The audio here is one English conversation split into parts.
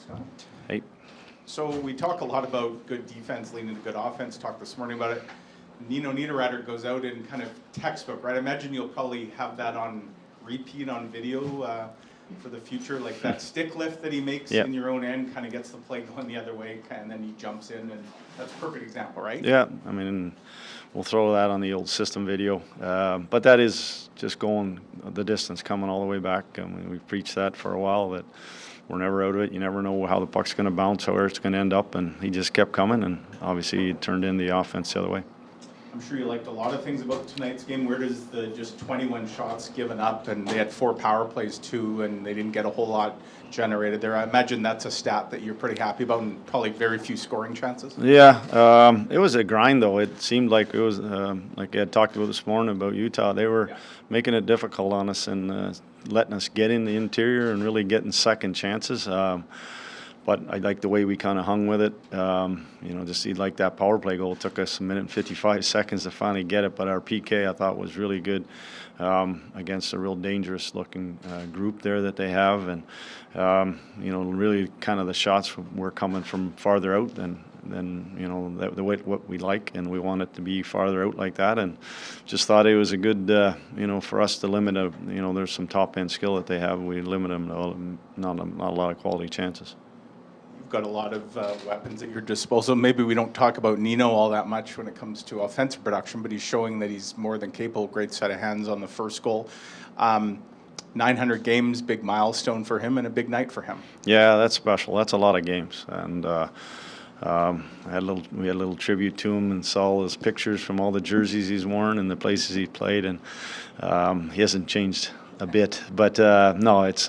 Scott. Hey. So we talk a lot about good defense leading to good offense. Talked this morning about it. Nino Niederreiter goes out in kind of textbook, right? I imagine you'll probably have that on repeat on video for the future, like that stick lift that he makes in your own end kind of gets the play going the other way, and then he jumps in, and that's a perfect example, right? Yeah, I mean, we'll throw that on the old system video. But that is just going the distance, coming all the way back. I mean, we've preached that for a while, that we're never out of it. You never know how the puck's going to bounce, or where it's going to end up, and he just kept coming, and obviously he turned in the offense the other way. I'm sure you liked a lot of things about tonight's game. Where does the just 21 shots given up, and they had 4 power plays too, and they didn't get a whole lot generated there? I imagine that's a stat that you're pretty happy about, and probably very few scoring chances. Yeah, it was a grind though. It seemed like it was like I had talked about this morning about Utah. They were making it difficult on us and letting us get in the interior and really getting second chances. But I like the way we kind of hung with it. Just like that power play goal. It took us 1 minute and 55 seconds to finally get it. But our PK, I thought, was really good against a real dangerous-looking group there that they have. And, really kind of the shots were coming from farther out than what we like. And we want it to be farther out like that. And just thought it was a good, for us to limit, there's some top-end skill that they have. We limit them to not a lot of quality chances. Got a lot of weapons at your disposal. Maybe we don't talk about Nino all that much when it comes to offensive production, but he's showing that he's more than capable. Great set of hands on the first goal. 900 games, big milestone for him and a big night for him. Yeah, that's special. That's a lot of games. And we had a little tribute to him and saw all his pictures from all the jerseys he's worn and the places he's played, and he hasn't changed a bit. But no, it's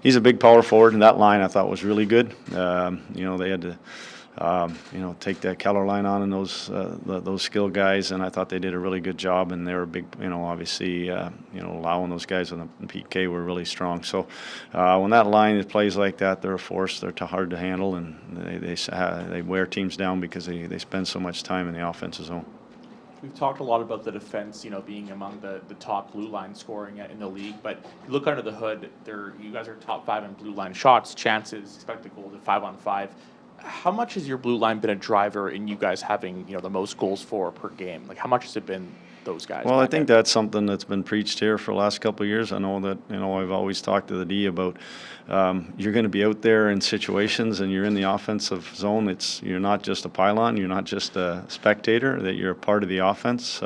he's a big power forward, and that line I thought was really good. They had to take that Keller line on and those skill guys, and I thought they did a really good job. And they were big, obviously, allowing those guys on the PK were really strong. So when that line plays like that, they're a force. They're hard to handle, and they wear teams down because they spend so much time in the offensive zone. We've talked a lot about the defense, being among the top blue line scoring in the league. But you look under the hood, you guys are top 5 in blue line shots, chances, expected goals at 5-on-5. How much has your blue line been a driver in you guys having the most goals for per game? Like, how much has it been those guys? Well, I think that's something that's been preached here for the last couple of years. I know that I've always talked to the D about you're going to be out there in situations and you're in the offensive zone. You're not just a pylon, you're not just a spectator, that you're a part of the offense.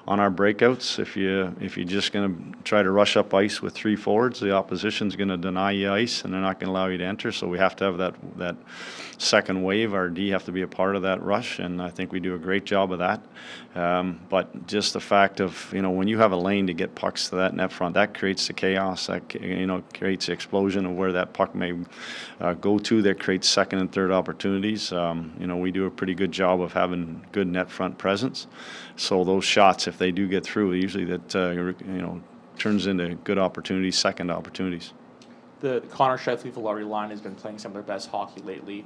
On our breakouts, if you're just going to try to rush up ice with 3 forwards, the opposition's going to deny you ice and they're not going to allow you to enter. So we have to have that second wave. Our D have to be a part of that rush, and I think we do a great job of that. But just the fact of when you have a lane to get pucks to that net front, that creates the chaos. That creates the explosion of where that puck may go to. That creates second and third opportunities. We do a pretty good job of having good net front presence. So those shots, if they do get through, usually that turns into good opportunities, second opportunities. The Connor Scheifele-Vilardi line has been playing some of their best hockey lately.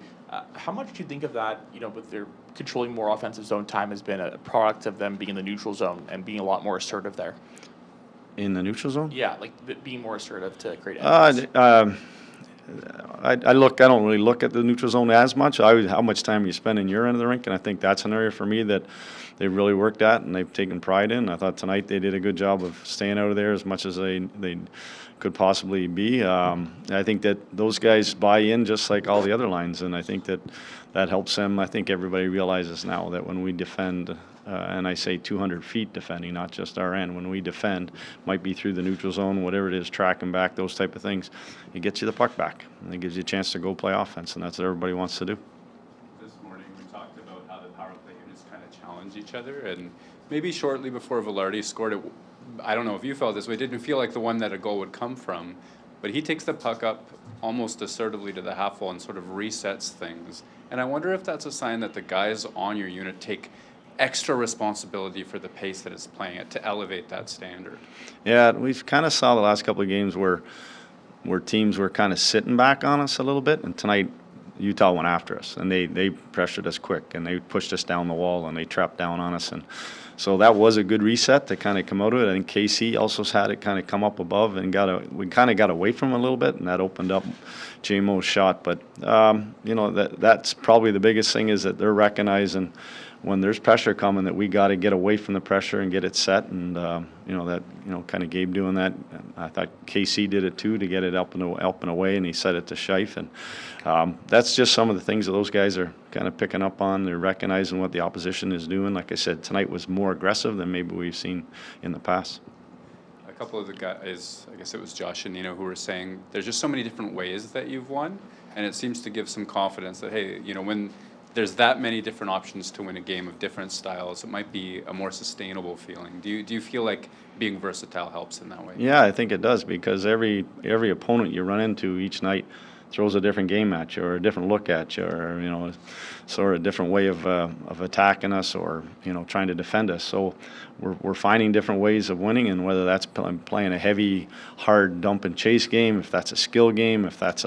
How much do you think of that, with their controlling more offensive zone time, has been a product of them being in the neutral zone and being a lot more assertive there? In the neutral zone? Yeah, like being more assertive to create I don't really look at the neutral zone as much. How much time you spend in your end of the rink, and I think that's an area for me that they've really worked at and they've taken pride in. I thought tonight they did a good job of staying out of there as much as they could possibly be. I think that those guys buy in just like all the other lines, and I think that helps them. I think everybody realizes now that when we defend, and I say 200 feet defending, not just our end, when we defend, might be through the neutral zone, whatever it is, tracking back, those type of things, it gets you the puck back, and it gives you a chance to go play offense, and that's what everybody wants to do. This morning we talked about how the power play units kind of challenge each other, and maybe shortly before Vilardi scored it, I don't know if you felt this way, it didn't feel like the one that a goal would come from, but he takes the puck up almost assertively to the half wall and sort of resets things. And I wonder if that's a sign that the guys on your unit take extra responsibility for the pace that it's playing at to elevate that standard. Yeah, we've kind of saw the last couple of games where teams were kind of sitting back on us a little bit, and tonight Utah went after us, and they pressured us quick, and they pushed us down the wall, and they trapped down on us, and so that was a good reset to kind of come out of it. I think KC also had it kind of come up above, and we kind of got away from it a little bit, and that opened up JMO's shot. But that's probably the biggest thing, is that they're recognizing when there's pressure coming that we got to get away from the pressure and get it set, and kind of Gabe doing that. I thought KC did it too, to get it up and away, and he set it to Scheif, and that's just some of the things that those guys are kind of picking up on. They're recognizing what the opposition is doing. Like I said, tonight was more aggressive than maybe we've seen in the past. A couple of the guys, I guess it was Josh and Nino, who were saying there's just so many different ways that you've won, and it seems to give some confidence that, hey, when there's that many different options to win a game of different styles, it might be a more sustainable feeling. Do you feel like being versatile helps in that way? Yeah, I think it does, because every opponent you run into each night throws a different game at you, or a different look at you, or sort of a different way of attacking us, or trying to defend us. So we're finding different ways of winning, and whether that's playing a heavy, hard dump and chase game, if that's a skill game, if that's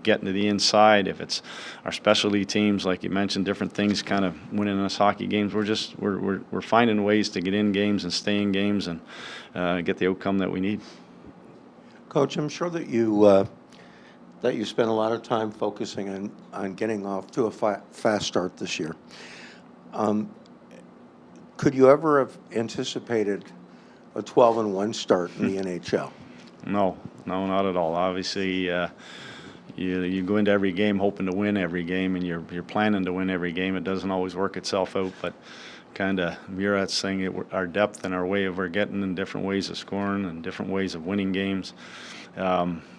getting to the inside, if it's our specialty teams, like you mentioned, different things kind of winning us hockey games. We're finding ways to get in games and stay in games and get the outcome that we need. Coach, I'm sure that you spent a lot of time focusing on getting off to a fast start this year. Could you ever have anticipated a 12-1 start in the NHL? No, not at all. Obviously, you go into every game hoping to win every game, and you're planning to win every game. It doesn't always work itself out, but kind of Murat's saying our depth and our way of we're getting in different ways of scoring and different ways of winning games.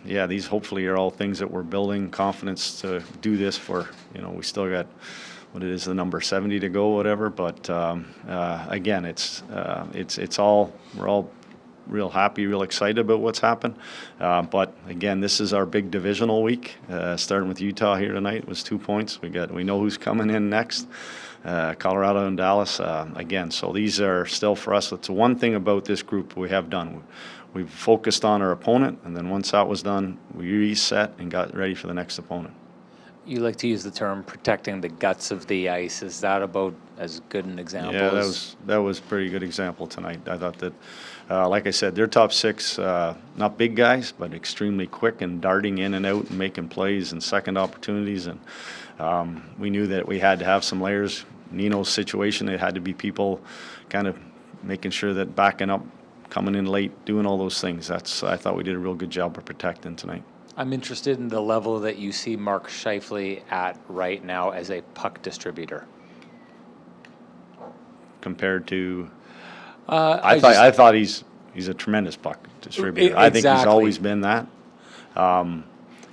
These hopefully are all things that we're building confidence to do this for. We still got what it is, the number 70 to go, whatever. But again, it's all, we're all real happy, real excited about what's happened. But again, this is our big divisional week. Starting with Utah here tonight, it was 2 points. We know who's coming in next. Colorado and Dallas again. So these are still for us. It's one thing about this group we have done. We've focused on our opponent, and then once that was done, we reset and got ready for the next opponent. You like to use the term protecting the guts of the ice. Is that about as good an example? Yeah, that was a pretty good example tonight. I thought that, like I said, their top six, not big guys, but extremely quick and darting in and out and making plays and second opportunities. And we knew that we had to have some layers. Nino's situation, it had to be people kind of making sure that backing up, coming in late, doing all those things. I thought we did a real good job of protecting tonight. I'm interested in the level that you see Mark Scheifele at right now as a puck distributor. Compared to, I thought he's a tremendous puck distributor. Exactly. I think he's always been that. Is compared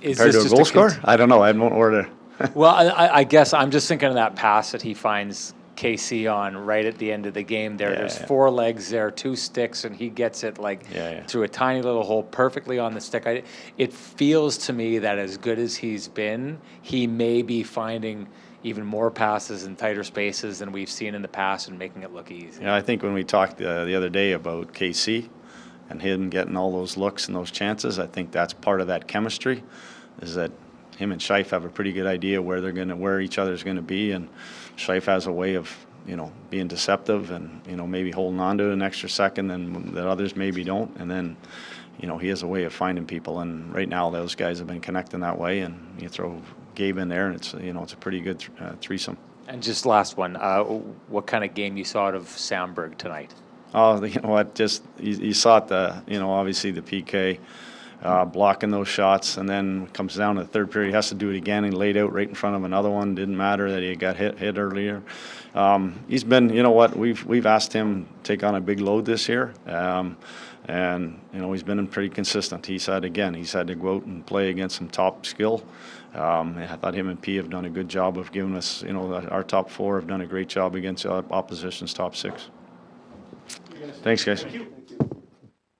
this to a just goal scorer, I don't know. I don't order. Well, I guess I'm just thinking of that pass that he finds KC on right at the end of the game there. There's 4 legs there, 2 sticks, and he gets it through a tiny little hole perfectly on the stick. It feels to me that as good as he's been, he may be finding even more passes in tighter spaces than we've seen in the past and making it look easy. Yeah, I think when we talked the other day about KC and him getting all those looks and those chances, I think that's part of that chemistry, is that him and Scheif have a pretty good idea where each other's gonna be, and Scheif has a way of being deceptive and maybe holding on to an extra second that others maybe don't, and then he has a way of finding people, and right now those guys have been connecting that way, and you throw Gabe in there and it's a pretty good threesome. And just last one, what kind of game you saw out of Sandberg tonight? Oh, you know what? Just you saw it. Obviously the PK. Blocking those shots, and then comes down to the third period. He has to do it again. He laid out right in front of another one. Didn't matter that he got hit earlier. He's been, we've asked him to take on a big load this year, and he's been pretty consistent. He's had to go out and play against some top skill. I thought him and P have done a good job of giving us, our top 4 have done a great job against opposition's top 6. Thanks, guys. Thank you.